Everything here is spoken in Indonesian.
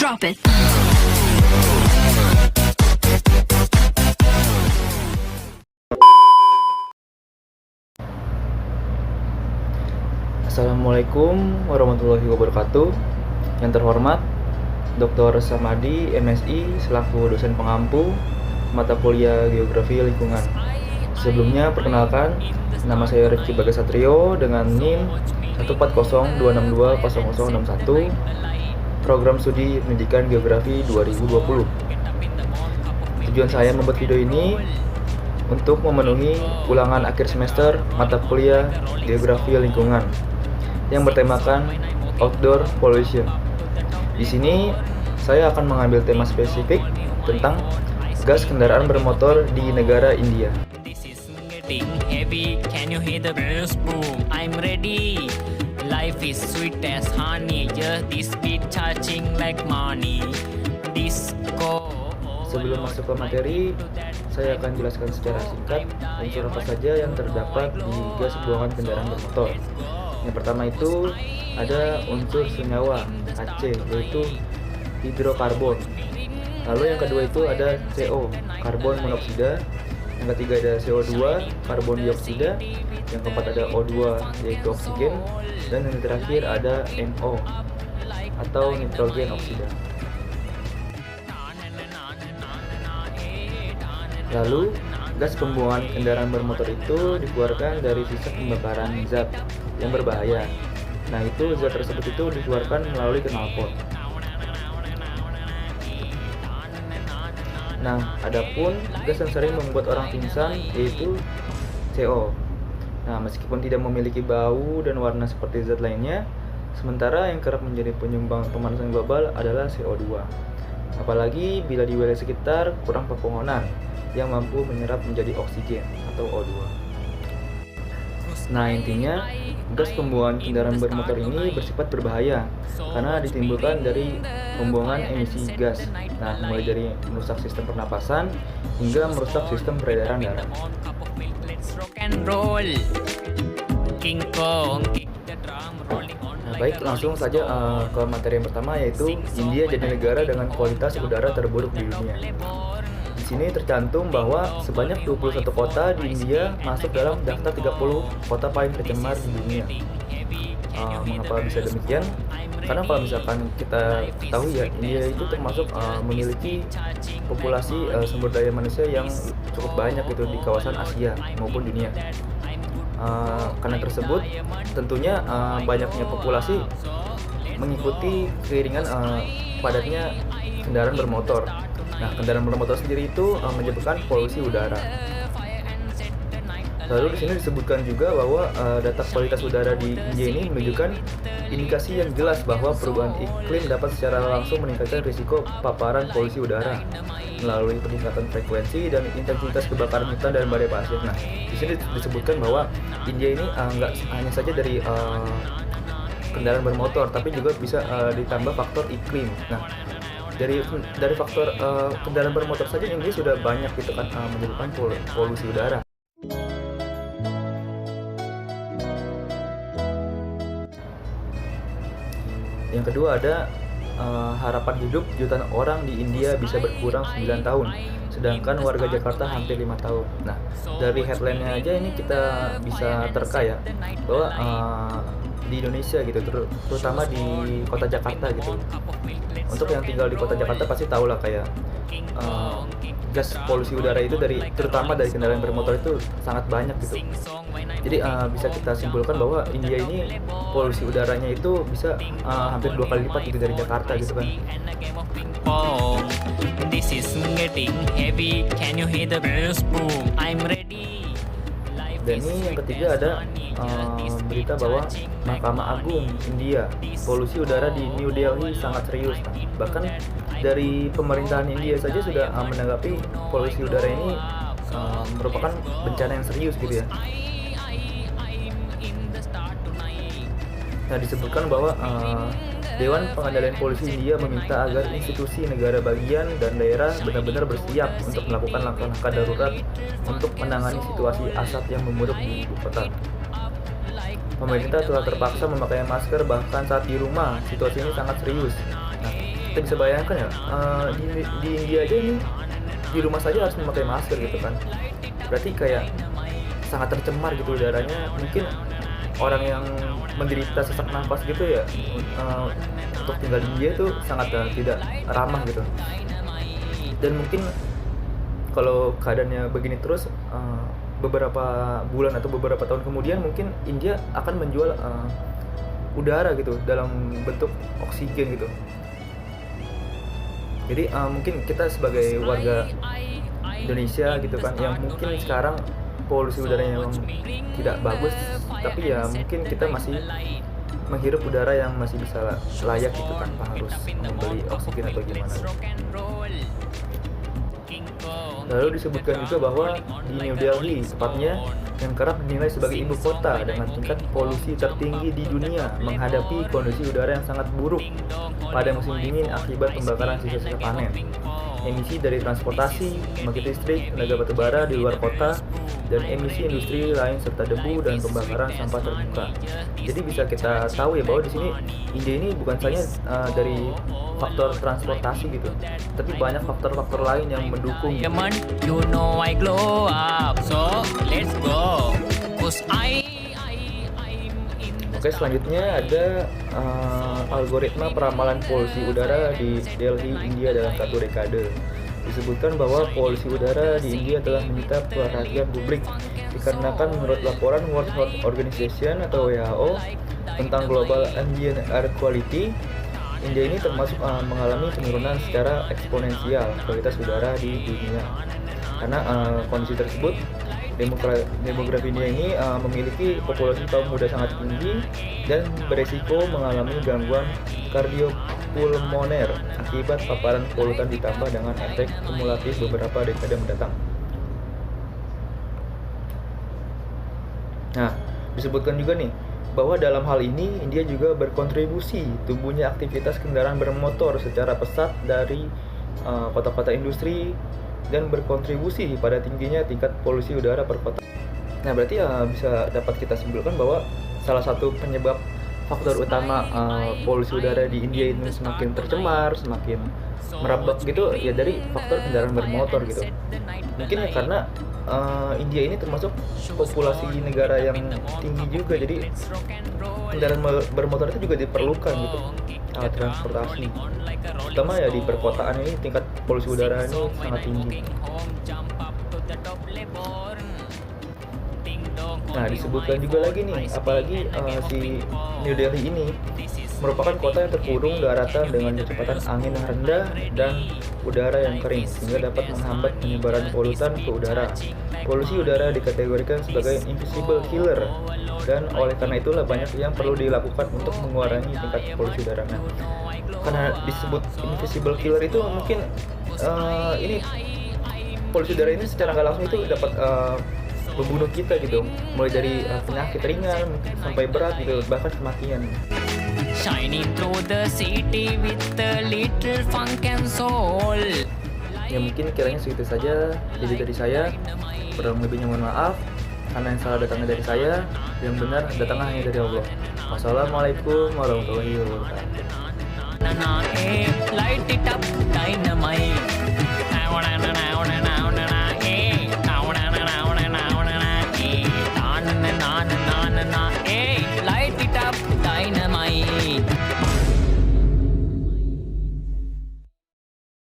Drop it. Assalamualaikum warahmatullahi wabarakatuh. Yang terhormat Dr. Samadi, MSI, selaku dosen pengampu mata kuliah Geografi Lingkungan. Sebelumnya perkenalkan, nama saya Rifki Bagasatrio dengan NIM 14026200061, Program Studi Pendidikan Geografi 2020. Tujuan saya membuat video ini untuk memenuhi ulangan akhir semester mata kuliah Geografi Lingkungan yang bertemakan Outdoor Pollution. Di sini saya akan mengambil tema spesifik tentang gas kendaraan bermotor di negara India. This is getting heavy. Can you hear the bells boom? I'm ready. Life is sweet as honey. Just this beat charging like money. Disco. Sebelum masuk ke materi, saya akan jelaskan secara singkat unsur apa saja yang terdapat di gas buangan kendaraan bermotor. Yang pertama itu ada unsur senyawa HC, yaitu hidrokarbon. Lalu yang kedua itu ada CO, karbon monoksida. Yang ketiga ada CO2, karbon dioksida. Yang keempat ada O2, yaitu oksigen. Dan yang terakhir ada NO, atau nitrogen oksida. Lalu, gas pembuangan kendaraan bermotor itu dikeluarkan dari sisa pembakaran zat yang berbahaya. Nah, itu zat tersebut itu dikeluarkan melalui knalpot. Nah, adapun gas yang sering membuat orang pingsan yaitu CO. Nah, meskipun tidak memiliki bau dan warna seperti zat lainnya, sementara yang kerap menjadi penyumbang pemanasan global adalah CO2. Apalagi bila di wilayah sekitar kurang pepohonan yang mampu menyerap menjadi oksigen atau O2. Nah, intinya gas pembuangan kendaraan bermotor ini bersifat berbahaya karena ditimbulkan dari pembuangan emisi gas. Nah, mulai dari merusak sistem pernapasan hingga merusak sistem peredaran darah. Nah, baik, langsung saja ke materi yang pertama, yaitu India jadi negara dengan kualitas udara terburuk di dunia. Di sini tercantum bahwa sebanyak 21 kota di India masuk dalam daftar 30 kota paling tercemar di dunia. Mengapa bisa demikian? Karena kalau misalkan kita ketahui ya, India itu termasuk memiliki populasi sumber daya manusia yang cukup banyak itu di kawasan Asia maupun dunia. Karena tersebut, tentunya banyaknya populasi mengikuti keiringan padatnya kendaraan bermotor. Nah, kendaraan bermotor sendiri itu menyebabkan polusi udara. Lalu di sini disebutkan juga bahwa data kualitas udara di India ini menunjukkan indikasi yang jelas bahwa perubahan iklim dapat secara langsung meningkatkan risiko paparan polusi udara melalui peningkatan frekuensi dan intensitas kebakaran hutan dan badai pasir. Nah, di sini disebutkan bahwa India ini nggak hanya saja dari kendaraan bermotor, tapi juga bisa ditambah faktor iklim. Nah, dari faktor kendaraan bermotor saja India sudah banyak gitu kan menyebabkan polusi udara. Yang kedua ada harapan hidup jutaan orang di India bisa berkurang 9 tahun, sedangkan warga Jakarta hampir 5 tahun. Nah, dari headline-nya aja ini kita bisa terka ya, bahwa di Indonesia gitu, terutama di kota Jakarta gitu. Untuk yang tinggal di kota Jakarta pasti tahu lah kayak gas polusi udara itu terutama dari kendaraan bermotor itu sangat banyak gitu. Jadi bisa kita simpulkan bahwa India ini polusi udaranya itu bisa hampir 2 kali lipat gitu dari Jakarta gitu kan. This is getting heavy. Can you hear the bells boom? I'm ready. Dan ini yang ketiga ada berita bahwa Mahkamah Agung India, polusi udara di New Delhi sangat serius. Bahkan dari pemerintahan India saja sudah menanggapi polusi udara ini merupakan bencana yang serius gitu ya. Nah, disebutkan bahwa Dewan Pengendalian Polusi India meminta agar institusi negara bagian dan daerah benar-benar bersiap untuk melakukan langkah-langkah darurat untuk menangani situasi asap yang memburuk di ibu kota. Pemerintah telah terpaksa memakai masker bahkan saat di rumah. Situasi ini sangat serius. Nah, kita bisa bayangkan ya, di India aja ini di rumah saja harus memakai masker gitu kan. Berarti kayak sangat tercemar gitu udaranya. Mungkin orang yang menderita sesak nafas gitu ya, untuk tinggal di India itu sangat tidak ramah gitu. Dan mungkin kalau keadaannya begini terus, beberapa bulan atau beberapa tahun kemudian mungkin India akan menjual udara gitu dalam bentuk oksigen gitu. Jadi mungkin kita sebagai warga Indonesia gitu kan, yang mungkin sekarang polusi udaranya memang tidak bagus, tapi ya mungkin kita masih menghirup udara yang masih bisa layak gitu tanpa harus membeli oksigen atau gimana. Lalu disebutkan juga bahwa di New Delhi, tepatnya yang kerap dinilai sebagai ibu kota dengan tingkat polusi tertinggi di dunia, menghadapi kondisi udara yang sangat buruk pada musim dingin akibat pembakaran sisa-sisa panen, emisi dari transportasi, pembangkit listrik, tenaga batubara di luar kota, dan emisi industri lain serta debu dan pembakaran sampah terbuka. Jadi bisa kita tahu ya bahwa di sini India ini bukan saja dari faktor transportasi gitu, tapi banyak faktor-faktor lain yang mendukung. You know I glow up, so let's go. Cause I'm in the Oke, selanjutnya ada algoritma peramalan polusi udara di Delhi, India dalam 1 dekade. Disebutkan bahwa polusi udara di India telah menyita perhatian publik dikarenakan menurut laporan World Health Organization atau WHO tentang Global Ambient Air Quality, India ini termasuk mengalami penurunan secara eksponensial kualitas udara di dunia. Karena kondisi tersebut, demografi India ini memiliki populasi kaum muda sangat tinggi dan beresiko mengalami gangguan kardiopulmoner akibat paparan polutan ditambah dengan efek kumulatif beberapa dekade mendatang. Nah, disebutkan juga nih bahwa dalam hal ini India juga berkontribusi tumbuhnya aktivitas kendaraan bermotor secara pesat dari kota-kota industri dan berkontribusi pada tingginya tingkat polusi udara per kota. Nah, berarti ya bisa dapat kita simpulkan bahwa salah satu penyebab faktor utama polusi udara di India ini semakin tercemar, semakin merebak gitu ya dari faktor kendaraan bermotor gitu. Mungkin ya karena India ini termasuk populasi negara yang tinggi juga, jadi kendaraan bermotor itu juga diperlukan gitu, alat transportasi, terutama ya di perkotaan ini tingkat polusi udara ini sangat tinggi. Nah, disebutkan juga lagi nih, apalagi si New Delhi ini merupakan kota yang terkurung daratan dengan kecepatan angin yang rendah dan udara yang kering, sehingga dapat menghambat penyebaran polutan ke udara. Polusi udara dikategorikan sebagai invisible killer, dan oleh karena itulah banyak yang perlu dilakukan untuk mengurangi tingkat polusi udara. Nah, karena disebut invisible killer itu mungkin ini polusi udara ini secara nggak langsung itu dapat membunuh kita gitu, mulai dari penyakit ringan sampai berat gitu, bahkan kematian. shining through the city with a little funk and soul. Ya mungkin kiranya segitu saja jadi dari saya. Kurang lebihnya mohon maaf, karena yang salah datangnya dari saya, yang benar datangnya hanya dari Allah. Wassalamualaikum warahmatullahi wabarakatuh.